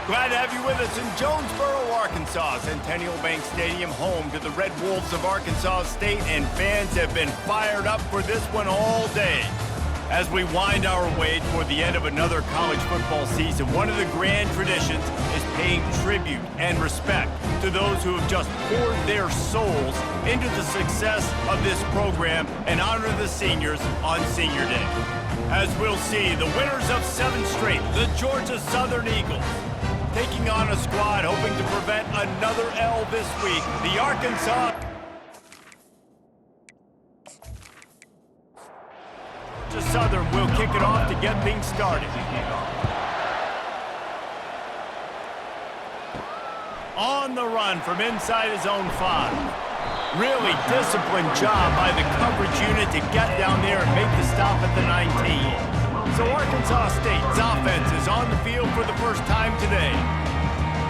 Glad to have you with us in Jonesboro, Arkansas. Centennial Bank Stadium, home to the Red Wolves of Arkansas State, and fans have been fired up for this one all day. As we wind our way toward the end of another college football season, one of the grand traditions is paying tribute and respect to those who have just poured their souls into the success of this program and honor the seniors on Senior Day. As we'll see, the winners of 7 straight, the Georgia Southern Eagles, taking on a squad hoping to prevent another L this week, the Arkansas Southern will kick it off to get things started. On the run from inside his own 5. Really disciplined job by the coverage unit to get down there and make the stop at the 19. So Arkansas State's offense is on the field for the first time today.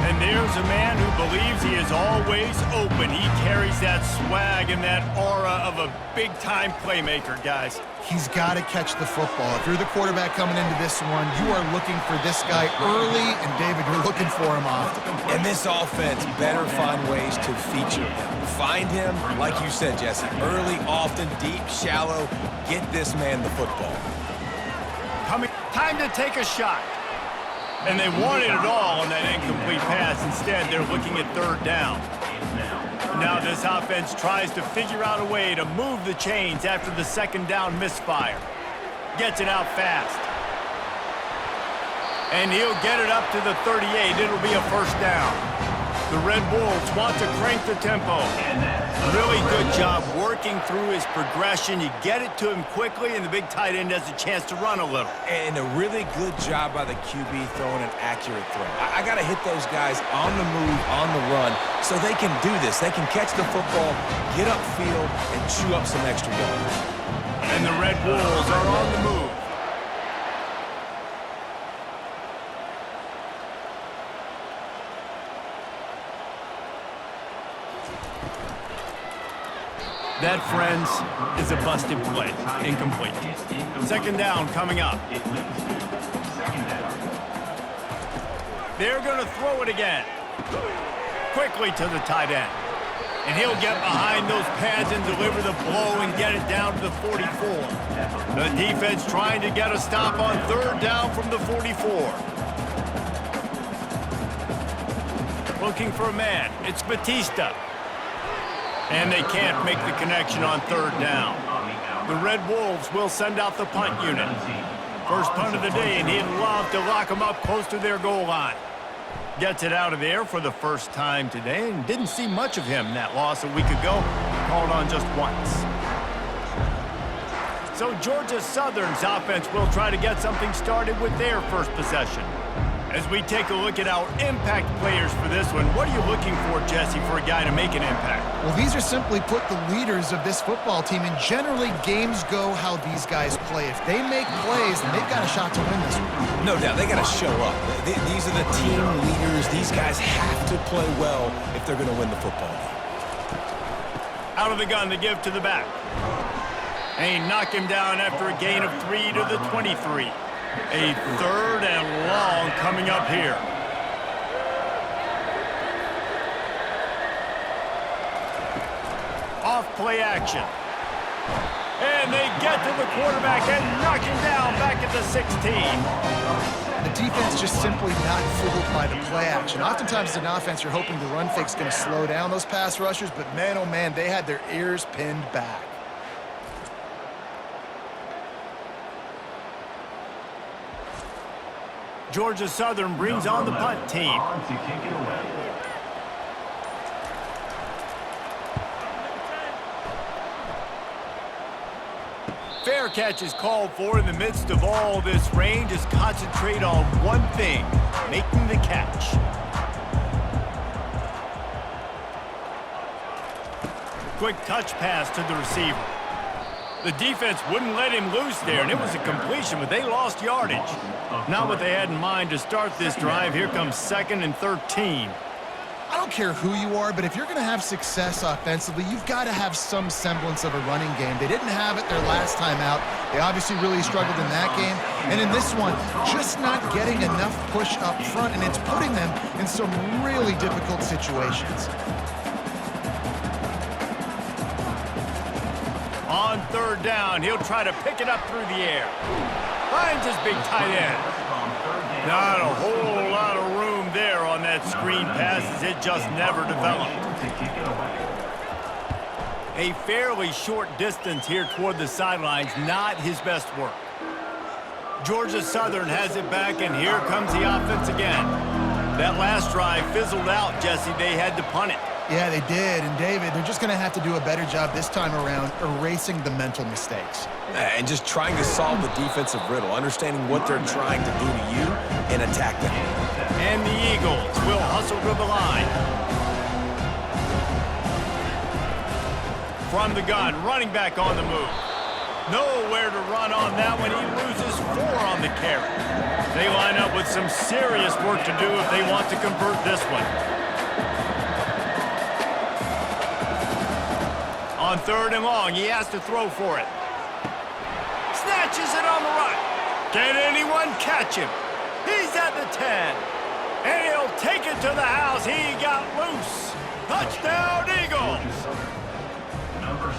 And there's a man who believes he is always open. He carries that swag and that aura of a big-time playmaker, guys. He's got to catch the football. If you're the quarterback coming into this one, you are looking for this guy early, and David, you're looking for him often. And this offense better find ways to feature him. Find him, like you said, Jesse, early, often, deep, shallow. Get this man the football. Time to take a shot. And they wanted it all on that incomplete pass. Instead, they're looking at 3rd down. Now this offense tries to figure out a way to move the chains after the 2nd down misfire. Gets it out fast. And he'll get it up to the 38. It'll be a 1st down. The Red Wolves want to crank the tempo. Really good job working through his progression. You get it to him quickly, and the big tight end has a chance to run a little. And a really good job by the QB throwing an accurate throw. I got to hit those guys on the move, on the run, so they can do this. They can catch the football, get upfield, and chew up some extra yards. And the Red Wolves are on the move. That, friends, is a busted play. Incomplete. 2nd down coming up. They're going to throw it again. Quickly to the tight end. And he'll get behind those pads and deliver the blow and get it down to the 44. The defense trying to get a stop on 3rd down from the 44. Looking for a man. It's Batista. And they can't make the connection on 3rd down. The Red Wolves will send out the punt unit. First punt of the day, and he'd love to lock them up close to their goal line. Gets it out of the air for the first time today, and didn't see much of him in that loss a week ago. Called on just once. So Georgia Southern's offense will try to get something started with their first possession. As we take a look at our impact players for this one, what are you looking for, Jesse, for a guy to make an impact? Well, these are simply put the leaders of this football team, and generally games go how these guys play. If they make plays, then they've got a shot to win this one. No doubt, they got to show up. These are the team leaders. These guys have to play well if they're going to win the football game. Out of the gun to give to the back. And he knocked him down after a gain of 3 to the 23. A 3rd and long coming up here. Off play action. And they get to the quarterback and knock him down back at the 16. The defense just simply not fooled by the play action. Oftentimes as an offense, you're hoping the run fake's going to slow down those pass rushers, but man, oh man, they had their ears pinned back. Georgia Southern brings on the punt team. Fair catch is called for in the midst of all this rain. Just concentrate on one thing, making the catch. Quick touch pass to the receiver. The defense wouldn't let him loose there, and it was a completion, but they lost yardage. Not what they had in mind to start this drive. Here comes 2nd and 13. I don't care who you are, but if you're going to have success offensively, you've got to have some semblance of a running game. They didn't have it their last time out. They obviously really struggled in that game. And in this one, just not getting enough push up front, and it's putting them in some really difficult situations. On third down, he'll try to pick it up through the air. Finds his big tight end. Not a whole lot of room there on that screen pass, as it just never developed. A fairly short distance here toward the sidelines, not his best work. Georgia Southern has it back, and here comes the offense again. That last drive fizzled out, Jesse. They had to punt it. Yeah, they did. And, David, they're just going to have to do a better job this time around erasing the mental mistakes. And just trying to solve the defensive riddle, understanding what they're trying to do to you and attack them. And the Eagles will hustle to the line. From the gun, running back on the move. Nowhere to run on that one. He loses 4 on the carry. They line up with some serious work to do if they want to convert this one. On third and long, he has to throw for it. Snatches it on the run. Can anyone catch him? He's at the 10. And he'll take it to the house. He got loose. Touchdown, Eagles.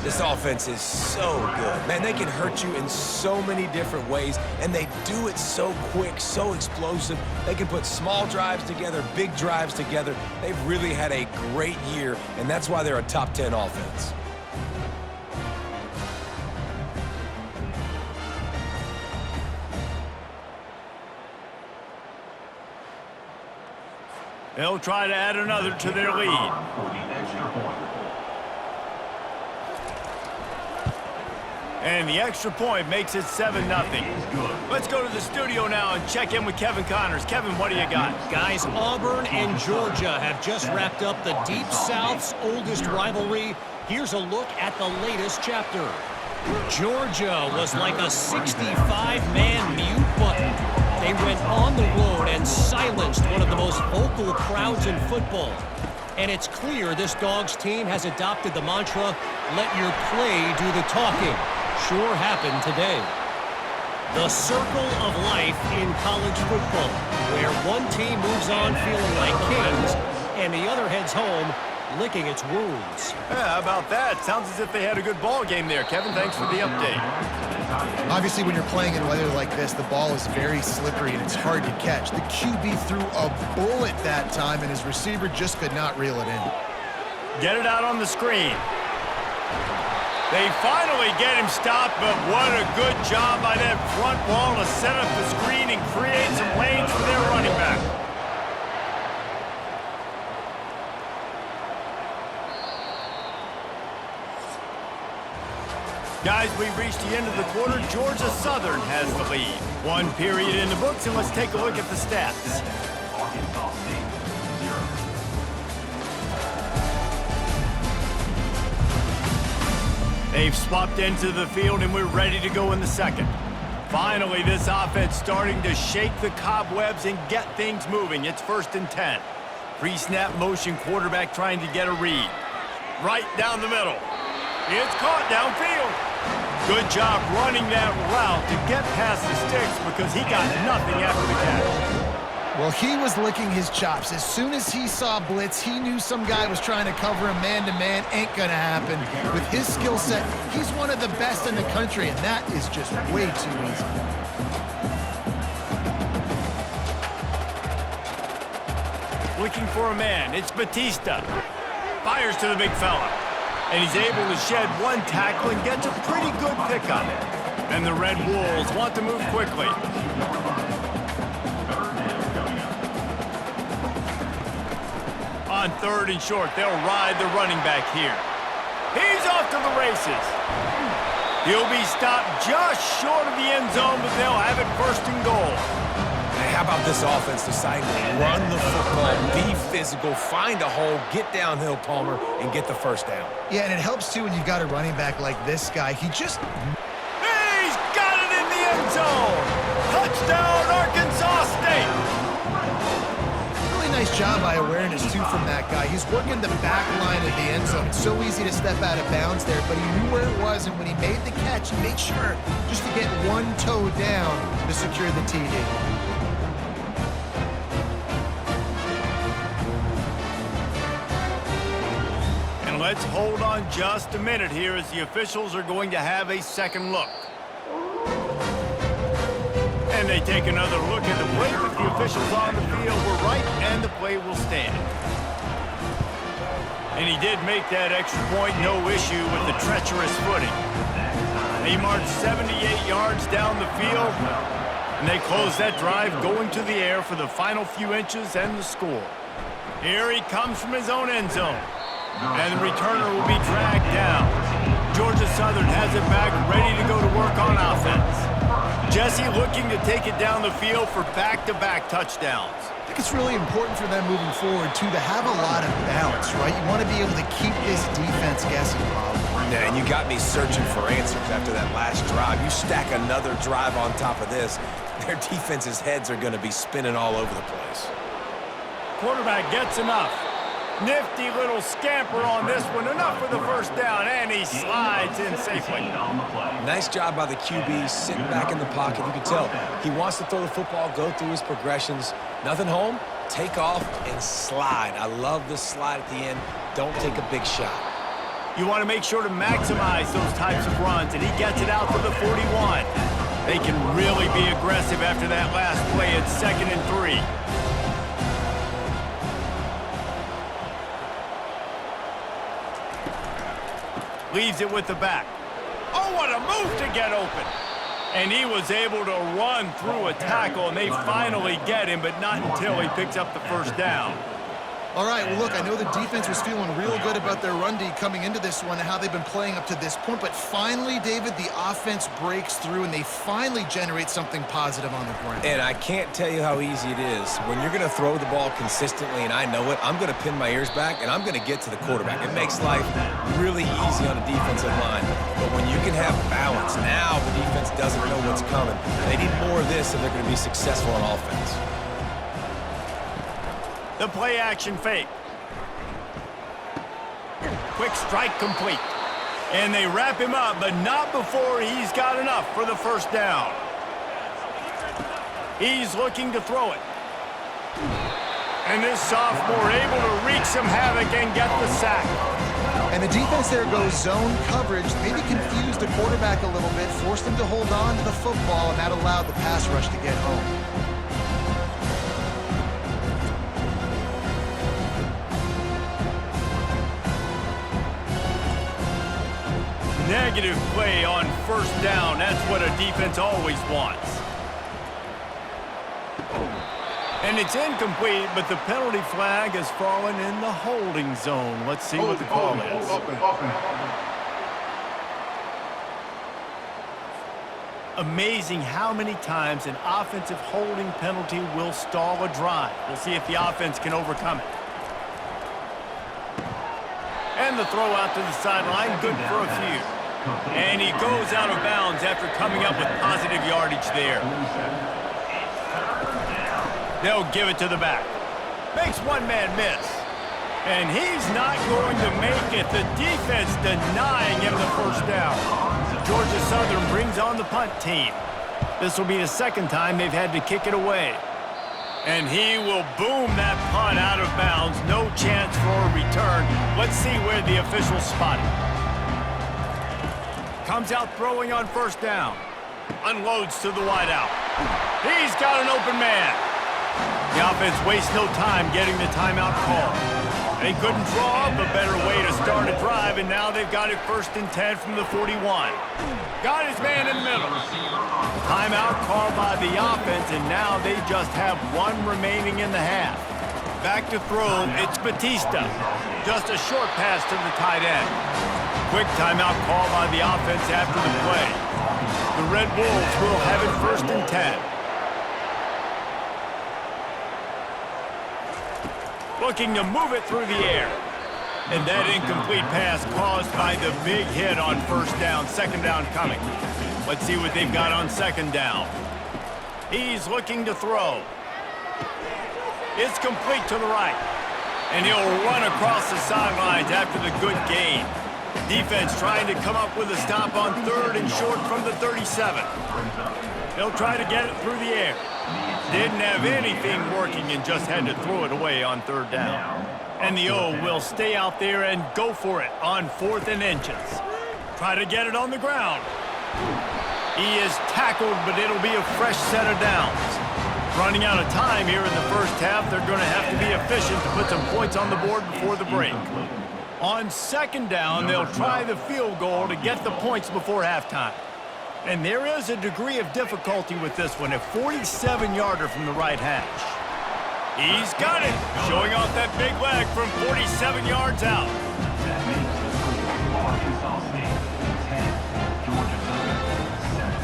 This offense is so good. Man, they can hurt you in so many different ways, and they do it so quick, so explosive. They can put small drives together, big drives together. They've really had a great year, and that's why they're a top 10 offense. They'll try to add another to their lead. And the extra point makes it 7-0. Let's go to the studio now and check in with Kevin Connors. Kevin, what do you got? Guys, Auburn and Georgia have just wrapped up the Deep South's oldest rivalry. Here's a look at the latest chapter. Georgia was like a 65-man mute button. They went on the road and silenced one of the most vocal crowds in football. And it's clear this Dogs team has adopted the mantra, let your play do the talking. Sure happened today. The circle of life in college football, where one team moves on feeling like kings and the other heads home licking its wounds. Yeah, how about that? Sounds as if they had a good ball game there. Kevin, thanks for the update. Obviously, when you're playing in weather like this, the ball is very slippery and it's hard to catch. The QB threw a bullet that time, and his receiver just could not reel it in. Get it out on the screen. They finally get him stopped, but what a good job by that front wall to set up the screen and create some lanes for their running back. Guys, we've reached the end of the quarter. Georgia Southern has the lead. 1 period in the books, and let's take a look at the stats. They've swapped into the field, and we're ready to go in the second. Finally, this offense starting to shake the cobwebs and get things moving. It's 1st and 10. Pre-snap motion, quarterback trying to get a read. Right down the middle. It's caught downfield. Good job running that route to get past the sticks because he got nothing after the catch. Well, he was licking his chops. As soon as he saw blitz, he knew some guy was trying to cover him man-to-man. Ain't gonna happen. With his skill set, he's one of the best in the country, and that is just way too easy. Looking for a man. It's Batista. Fires to the big fella. And he's able to shed one tackle and gets a pretty good pickup. And the Red Wolves want to move quickly. On 3rd and short, they'll ride the running back here. He's off to the races. He'll be stopped just short of the end zone, but they'll have it 1st and goal. Hey, how about this offense deciding to run the football, be physical, find a hole, get downhill, Palmer, and get the 1st down? Yeah, and it helps, too, when you've got a running back like this guy. He just... He's got it in the end zone! Touchdown, Arkansas State! Really nice Nice job by awareness, too, from that guy. He's working the back line of the end zone. It's so easy to step out of bounds there, but he knew where it was, and when he made the catch, he made sure just to get one toe down to secure the TD. And let's hold on just a minute here as the officials are going to have a second look. And they take another look at the play, but the officials on the field were right, and the play will stand. And he did make that extra point, no issue with the treacherous footing. He marched 78 yards down the field, and they close that drive going to the air for the final few inches and the score. Here he comes from his own end zone, and the returner will be dragged down. Georgia Southern has it back, ready to go to work on offense. Jesse looking to take it down the field for back-to-back touchdowns. I think it's really important for them moving forward, too, to have a lot of balance, right? You want to be able to keep this defense guessing, Bob. Yeah, and you got me searching for answers after that last drive. You stack another drive on top of this, their defense's heads are going to be spinning all over the place. Quarterback gets enough. Nifty little scamper on this one. Enough for the first down, and he slides in safely. Nice job by the QB, sitting back in the pocket. You can tell he wants to throw the football, go through his progressions. Nothing home, take off, and slide. I love the slide at the end. Don't take a big shot. You want to make sure to maximize those types of runs, and he gets it out to the 41. They can really be aggressive after that last play at 2nd and 3. Leaves it with the back. Oh, what a move to get open. And he was able to run through a tackle, and they finally get him, but not until he picks up the first down. All right, well, look, I know the defense was feeling real good about their run D coming into this one and how they've been playing up to this point, but finally, David, the offense breaks through, and they finally generate something positive on the ground. And I can't tell you how easy it is. When you're going to throw the ball consistently, and I know it, I'm going to pin my ears back, and I'm going to get to the quarterback. It makes life really easy on a defensive line. But when you can have balance, now the defense doesn't know what's coming. They need more of this if they're going to be successful on offense. The play action fake. Quick strike complete. And they wrap him up, but not before he's got enough for the first down. He's looking to throw it. And this sophomore able to wreak some havoc and get the sack. And the defense there goes zone coverage, maybe confused the quarterback a little bit, forced him to hold on to the football, and that allowed the pass rush to get home. Negative play on first down. That's what a defense always wants. And it's incomplete, but the penalty flag has fallen in the holding zone. Let's see what the call is. Amazing how many times an offensive holding penalty will stall a drive. We'll see if the offense can overcome it. And the throw out to the sideline, good for a few. And he goes out of bounds after coming up with positive yardage there. They'll give it to the back. Makes one man miss. And he's not going to make it. The defense denying him the first down. Georgia Southern brings on the punt team. This will be the second time they've had to kick it away. And he will boom that punt out of bounds. No chance for a return. Let's see where the officials spot it. Comes out throwing on first down. Unloads to the wideout. He's got an open man. The offense wastes no time getting the timeout call. They couldn't draw up a better way to start a drive, and now they've got it 1st and 10 from the 41. Got his man in the middle. Timeout called by the offense, and now they just have one remaining in the half. Back to throw, it's Batista. Just a short pass to the tight end. Quick timeout call by the offense after the play. The Red Wolves will have it 1st and 10. Looking to move it through the air. And that incomplete pass caused by the big hit on first down. 2nd down coming. Let's see what they've got on 2nd down. He's looking to throw. It's complete to the right. And he'll run across the sidelines after the good gain. Defense trying to come up with a stop on 3rd and short from the 37. They'll try to get it through the air. Didn't have anything working and just had to throw it away on 3rd down. And the O will stay out there and go for it on 4th and inches. Try to get it on the ground. He is tackled, but it'll be a fresh set of downs. Running out of time here in the first half, they're going to have to be efficient to put some points on the board before the break. On 2nd down, they'll try the field goal to get the points before halftime. And there is a degree of difficulty with this one, a 47-yarder from the right hash. He's got it, showing off that big leg from 47 yards out. That makes the score Arkansas State 10, Georgia Southern 7.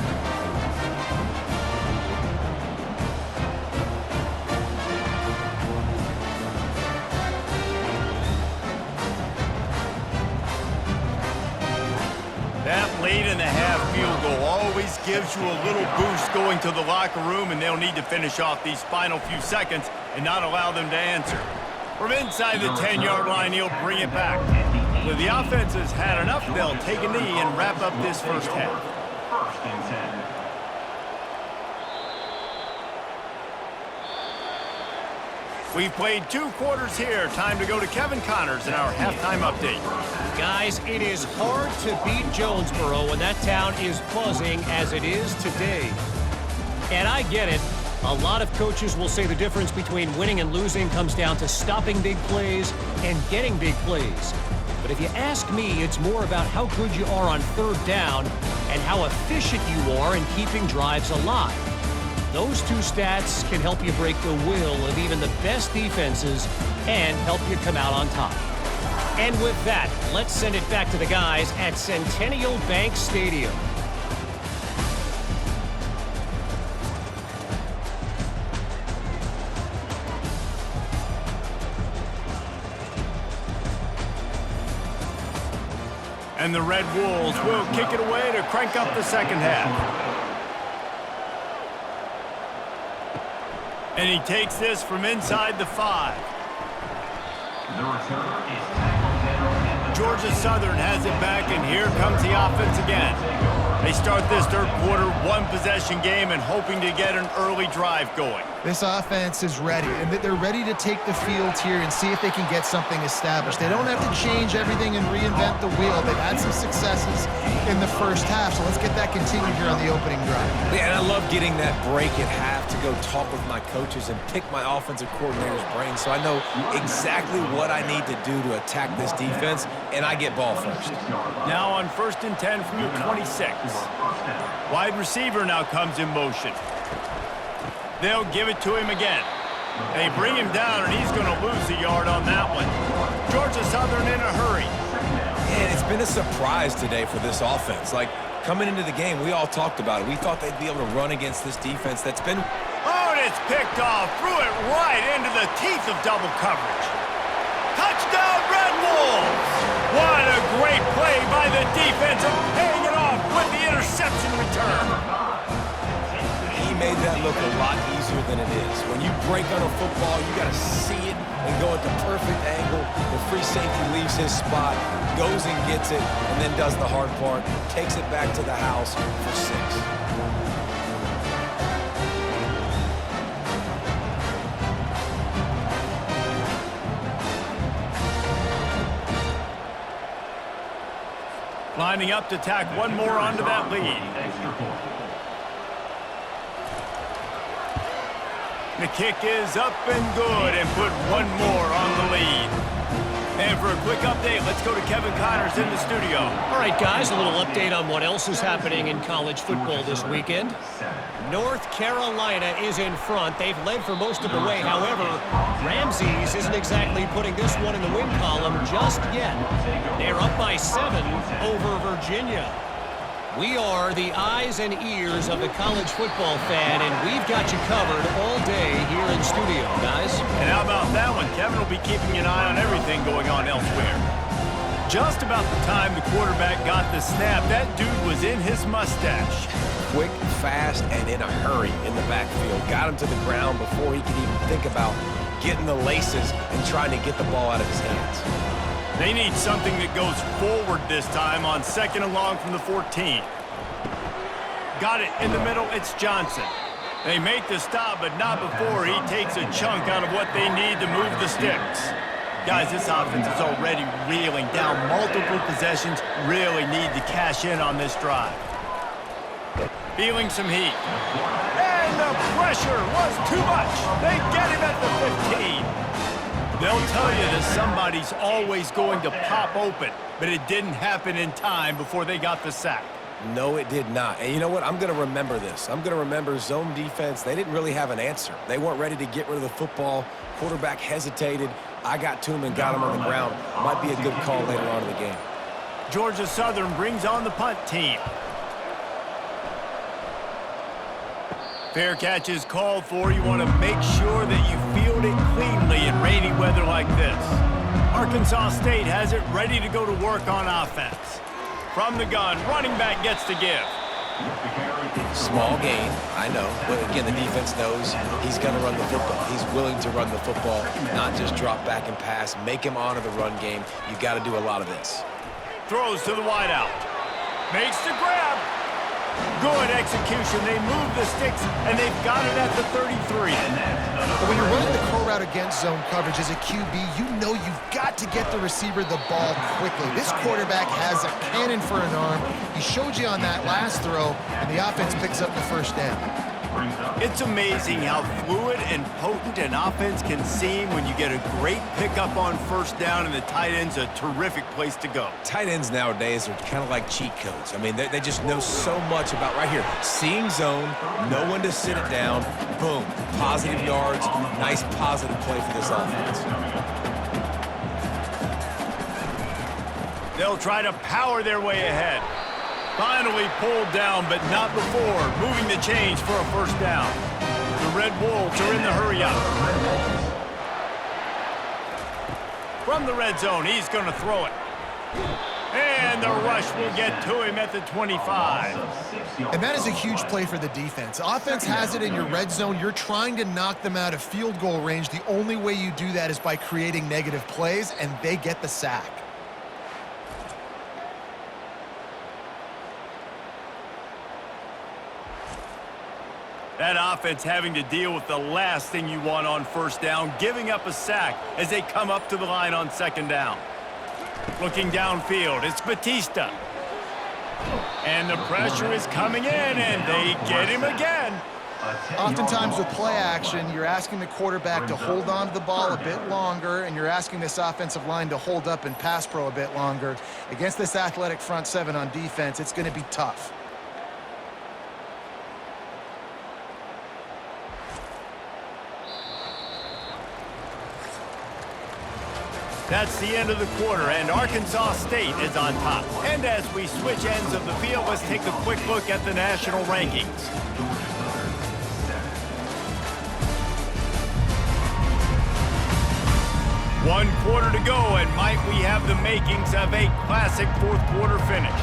That late-in-the-half field goal always gives you a little boost going to the locker room, and they'll need to finish off these final few seconds and not allow them to answer. From inside the 10-yard line, he'll bring it back. So the offense has had enough. They'll take a knee and wrap up this first half. 1st and 10. We've played 2 quarters here. Time to go to Kevin Connors in our halftime update. Guys, it is hard to beat Jonesboro when that town is buzzing as it is today. And I get it. A lot of coaches will say the difference between winning and losing comes down to stopping big plays and getting big plays. But if you ask me, it's more about how good you are on 3rd down and how efficient you are in keeping drives alive. Those 2 stats can help you break the will of even the best defenses and help you come out on top. And with that, let's send it back to the guys at Centennial Bank Stadium. And the Red Wolves will kick it away to crank up the second half. And he takes this from inside the 5. The return is tackled down at the Georgia Southern has it back, and here comes the offense again. They start this 3rd quarter, 1-possession game, and hoping to get an early drive going. This offense is ready, and they're ready to take the field here and see if they can get something established. They don't have to change everything and reinvent the wheel. They've had some successes in the first half, so let's get that continued here on the opening drive. Yeah, and I love getting that break at half to go talk with my coaches and pick my offensive coordinator's brain so I know exactly what I need to do to attack this defense, and I get ball first. Now on 1st and 10 from the 26. Wide receiver now comes in motion. They'll give it to him again. They bring him down, and he's going to lose a yard on that one. Georgia Southern in a hurry. And it's been a surprise today for this offense. Like, coming into the game, we all talked about it. We thought they'd be able to run against this defense that's been... Oh, and it's picked off. Threw it right into the teeth of double coverage. Touchdown, Red Wolves! What a great play by the defense and paying it off with the interception return. He made that look a lot easier than it is. When you break on a football, you got to see it and go at the perfect angle. The free safety leaves his spot, goes and gets it, and then does the hard part, takes it back to the house for 6. Lining up to tack one more onto that lead. The kick is up and good and put one more on the lead. And for a quick update, let's go to Kevin Connors in the studio. All right, guys, a little update on what else is happening in college football this weekend. North Carolina is in front. They've led for most of the way. However, Ramses isn't exactly putting this one in the win column just yet. They're up by 7 over Virginia. We are the eyes and ears of the college football fan, and we've got you covered all day here in studio, guys. And how about that one? Kevin will be keeping an eye on everything going on elsewhere. Just about the time the quarterback got the snap, that dude was in his mustache. Quick, fast, and in a hurry in the backfield. Got him to the ground before he could even think about getting the laces and trying to get the ball out of his hands. They need something that goes forward this time on 2nd and long from the 14. Got it in the middle, it's Johnson. They make the stop, but not before he takes a chunk out of what they need to move the sticks. Guys, this offense is already reeling down multiple possessions, really need to cash in on this drive. Feeling some heat. And the pressure was too much. They get him at the 15. They'll tell you that somebody's always going to pop open, but it didn't happen in time before they got the sack. No, it did not. And you know what? I'm going to remember this. I'm going to remember zone defense. They didn't really have an answer. They weren't ready to get rid of the football. Quarterback hesitated. I got to him and got him on the ground. Might be a good call later on in the game. Georgia Southern brings on the punt team. Fair catch is called for. You want to make sure that you field it cleanly in rainy weather like this. Arkansas State has it ready to go to work on offense. From the gun, running back gets to give. Small gain, I know, but again, the defense knows he's going to run the football. He's willing to run the football, not just drop back and pass, make him honor the run game. You got to do a lot of this. Throws to the wideout. Makes the grab. Good execution. They move the sticks, and they've got it at the 33. But when you're running the curl route against zone coverage as a QB, you know you've got to get the receiver the ball quickly. This quarterback has a cannon for an arm. He showed you on that last throw, and the offense picks up the first down. It's amazing how fluid and potent an offense can seem when you get a great pickup on first down, and the tight end's a terrific place to go. Tight ends nowadays are kind of like cheat codes. I mean, they just know so much about right here. Seeing zone, know when to sit it down, boom, positive yards, nice positive play for this offense. They'll try to power their way ahead. Finally pulled down, but not before moving the chains for a first down. The Red Wolves are in the hurry-up. From the red zone, he's going to throw it. And the rush will get to him at the 25. And that is a huge play for the defense. Offense has it in your red zone. You're trying to knock them out of field goal range. The only way you do that is by creating negative plays, and they get the sack. That offense having to deal with the last thing you want on first down, giving up a sack as they come up to the line on second down. Looking downfield, it's Batista. And the pressure is coming in, and they get him again. Oftentimes with play action, you're asking the quarterback to hold on to the ball a bit longer, and you're asking this offensive line to hold up and pass pro a bit longer. Against this athletic front seven on defense, it's going to be tough. That's the end of the quarter, and Arkansas State is on top. And as we switch ends of the field, let's take a quick look at the national rankings. One quarter to go, and might we have the makings of a classic fourth quarter finish.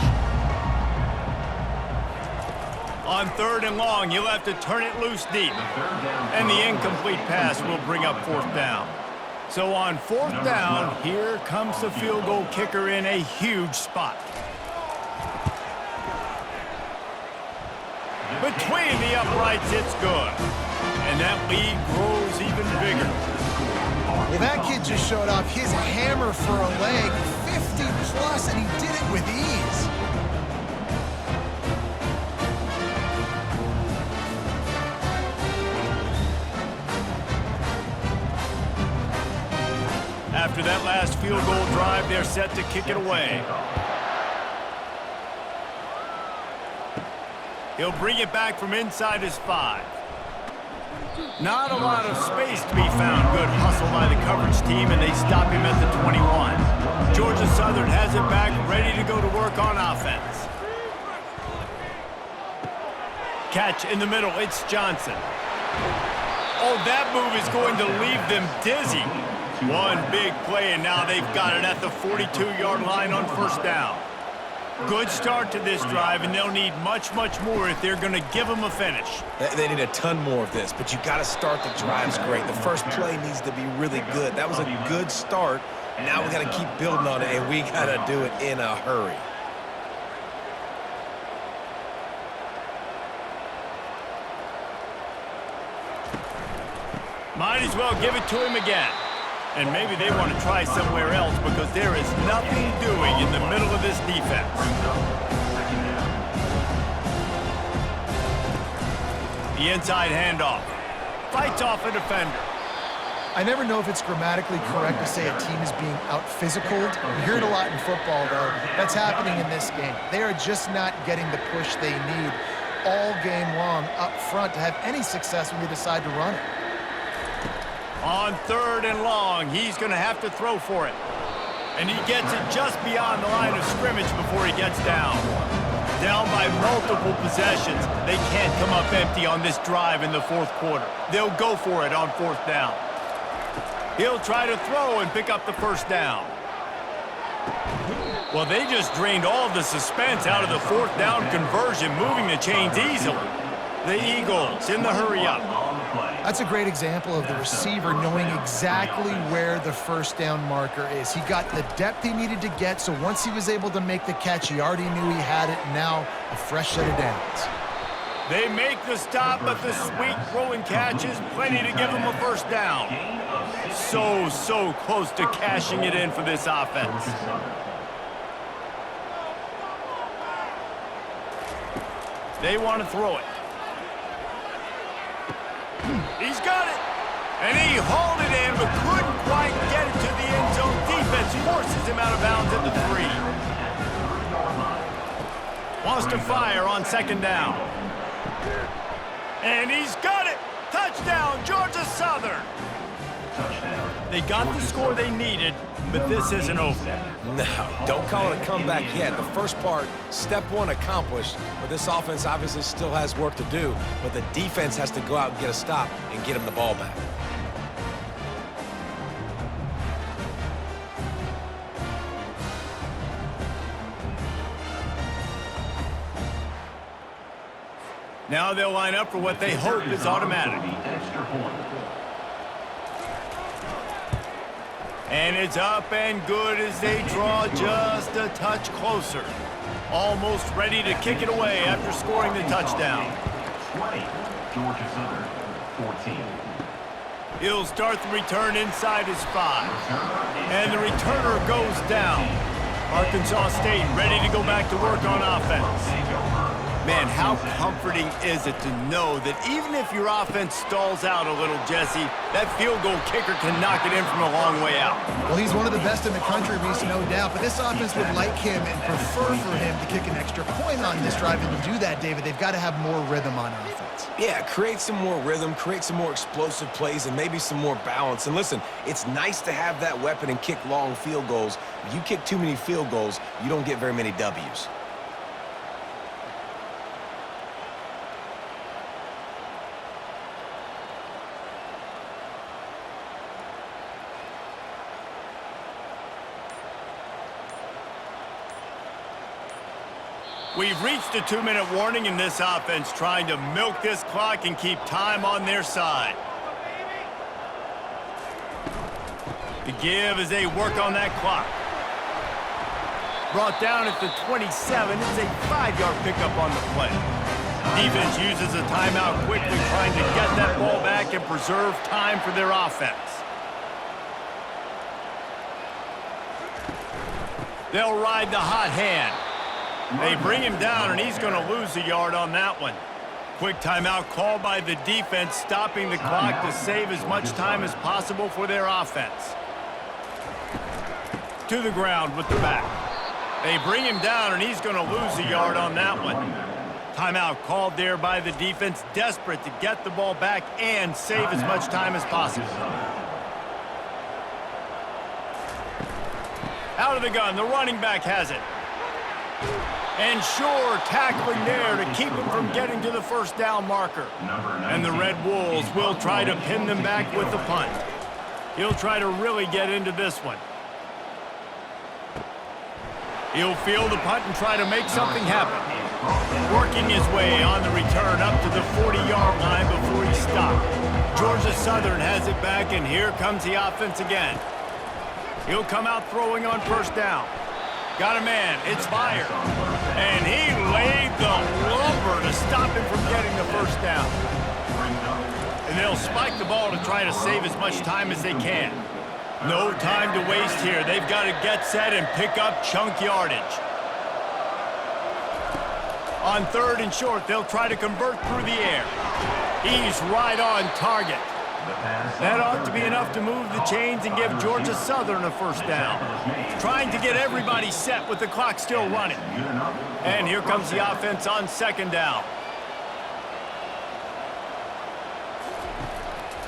On 3rd and long, you'll have to turn it loose deep. And the incomplete pass will bring up 4th down. So on 4th down, here comes the field goal kicker in a huge spot. Between the uprights, it's good. And that lead grows even bigger. Well, that kid just showed off his hammer for a leg, 50+, and he did it with ease. After that last field goal drive, they're set to kick it away. He'll bring it back from inside his 5. Not a lot of space to be found. Good hustle by the coverage team, and they stop him at the 21. Georgia Southern has it back, ready to go to work on offense. Catch in the middle, it's Johnson. Oh, that move is going to leave them dizzy. One big play, and now they've got it at the 42-yard line on first down. Good start to this drive, and they'll need much, much more if they're going to give them a finish. They need a ton more of this, but you got to start the drives great. The first play needs to be really good. That was a good start. Now we got to keep building on it, and we got to do it in a hurry. Might as well give it to him again. And maybe they want to try somewhere else because there is nothing doing in the middle of this defense. The inside handoff. Fights off a defender. I never know if it's grammatically correct to say a team is being out-physicaled. You hear it a lot in football, though. That's happening in this game. They are just not getting the push they need all game long up front to have any success when they decide to run it. On 3rd and long, he's going to have to throw for it. And he gets it just beyond the line of scrimmage before he gets down. Down by multiple possessions. They can't come up empty on this drive in the 4th quarter. They'll go for it on 4th down. He'll try to throw and pick up the 1st down. Well, they just drained all of the suspense out of the 4th down conversion, moving the chains easily. The Eagles in the hurry-up. That's a great example of the receiver knowing exactly where the 1st down marker is. He got the depth he needed to get, so once he was able to make the catch, he already knew he had it, and now a fresh set of downs. They make the stop, but the sweet throwing catch is plenty to give them a 1st down. So close to cashing it in for this offense. They want to throw it. He's got it. And he hauled it in, but couldn't quite get it to the end zone. Defense forces him out of bounds at the 3. Wants to fire on 2nd down. And he's got it. Touchdown, Georgia Southern. They got the score they needed, but this isn't over. No, don't call it a comeback yet. The first part, step 1 accomplished, but this offense obviously still has work to do, but the defense has to go out and get a stop and get him the ball back. Now they'll line up for what they hope is automatic. And it's up and good as they draw just a touch closer. Almost ready to kick it away after scoring the touchdown. 20, Georgia Southern, 14. He'll start the return inside his 5. And the returner goes down. Arkansas State ready to go back to work on offense. Man, how comforting is it to know that even if your offense stalls out a little, Jesse, that field goal kicker can knock it in from a long way out. Well, he's one of the best in the country, Reese, no doubt, but this offense would like him and prefer for him to kick an extra point on this drive. And to do that, David, they've got to have more rhythm on offense. Yeah, create some more rhythm, create some more explosive plays, and maybe some more balance. And listen, it's nice to have that weapon and kick long field goals. If you kick too many field goals, you don't get very many W's. We've reached a 2-minute warning in this offense, trying to milk this clock and keep time on their side. The give as they work on that clock. Brought down at the 27. It's a 5-yard pickup on the play. Defense uses a timeout quickly, trying to get that ball back and preserve time for their offense. They'll ride the hot hand. They bring him down, and he's going to lose a yard on that one. Quick timeout called by the defense, stopping the clock to save as much time as possible for their offense. To the ground with the back. They bring him down, and he's going to lose a yard on that one. Timeout called there by the defense, desperate to get the ball back and save as much time as possible. Out of the gun, the running back has it. And sure, tackling there to keep him from getting to the 1st down marker. And the Red Wolves will try to pin them back with the punt. He'll try to really get into this one. He'll field the punt and try to make something happen. Working his way on the return up to the 40-yard line before he stopped. Georgia Southern has it back, and here comes the offense again. He'll come out throwing on first down. Got a man. It's Fire. And he laid the lumber to stop him from getting the first down. And they'll spike the ball to try to save as much time as they can. No time to waste here. They've got to get set and pick up chunk yardage. On 3rd and short, they'll try to convert through the air. He's right on target. That ought to be enough to move the chains and give Georgia Southern a first down. Trying to get everybody set with the clock still running. And here comes the offense on 2nd down.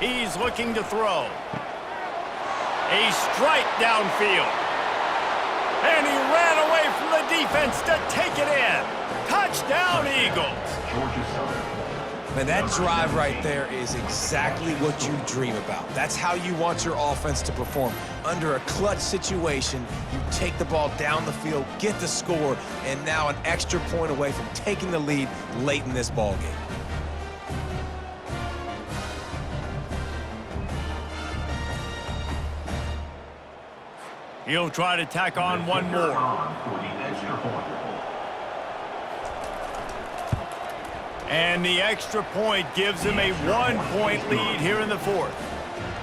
He's looking to throw. A strike downfield. And he ran away from the defense to take it in. Touchdown, Eagles. Georgia Southern. Man, that drive right there is exactly what you dream about. That's how you want your offense to perform. Under a clutch situation, you take the ball down the field, get the score, and now an extra point away from taking the lead late in this ball game. He'll try to tack on one more. For the extra point. And the extra point gives him a 1-point lead here in the 4th.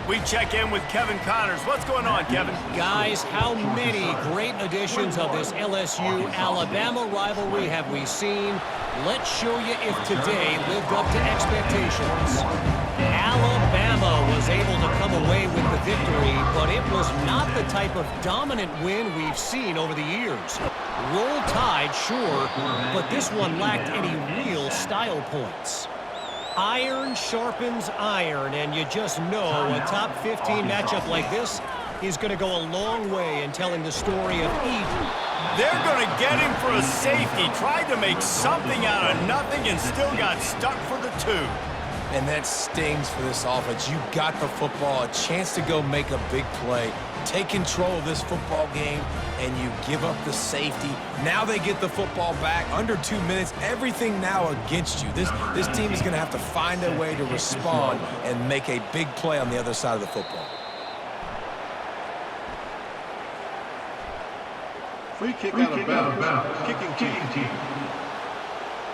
We check in with Kevin Connors. What's going on, Kevin? Guys, how many great editions of this LSU-Alabama rivalry have we seen? Let's show you if today lived up to expectations. Alabama was able to come away with the victory, but it was not the type of dominant win we've seen over the years. Roll Tide, sure, but this one lacked any real style points. Iron sharpens iron, and you just know a top 15 matchup like this is going to go a long way in telling the story of Eden. They're going to get him for a safety. Tried to make something out of nothing and still got stuck for the 2. And that stings for this offense. You got the football, a chance to go make a big play, take control of this football game, and you give up the safety. Now they get the football back under 2 minutes. Everything now against you. This team is going to have to find a way to respond and make a big play on the other side of the football. Free kick out of bounds. Kicking team.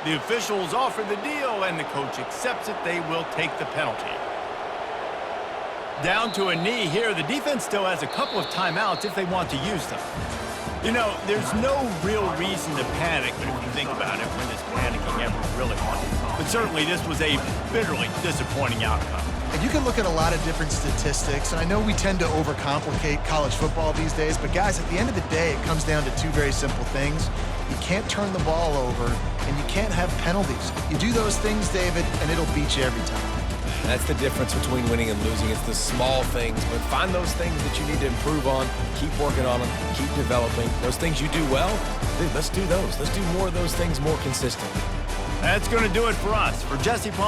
The officials offer the deal, and the coach accepts it. They will take the penalty. Down to a knee here. The defense still has a couple of timeouts if they want to use them. You know, there's no real reason to panic, but if you think about it, when does panicking ever really happen? But certainly this was a bitterly disappointing outcome. And you can look at a lot of different statistics, and I know we tend to overcomplicate college football these days, but guys, at the end of the day, it comes down to 2 very simple things. You can't turn the ball over, and you can't have penalties. You do those things, David, and it'll beat you every time. That's the difference between winning and losing. It's the small things, but find those things that you need to improve on, keep working on them, keep developing. Those things you do well, dude, let's do those. Let's do more of those things more consistently. That's going to do it for us. For Jesse Paul.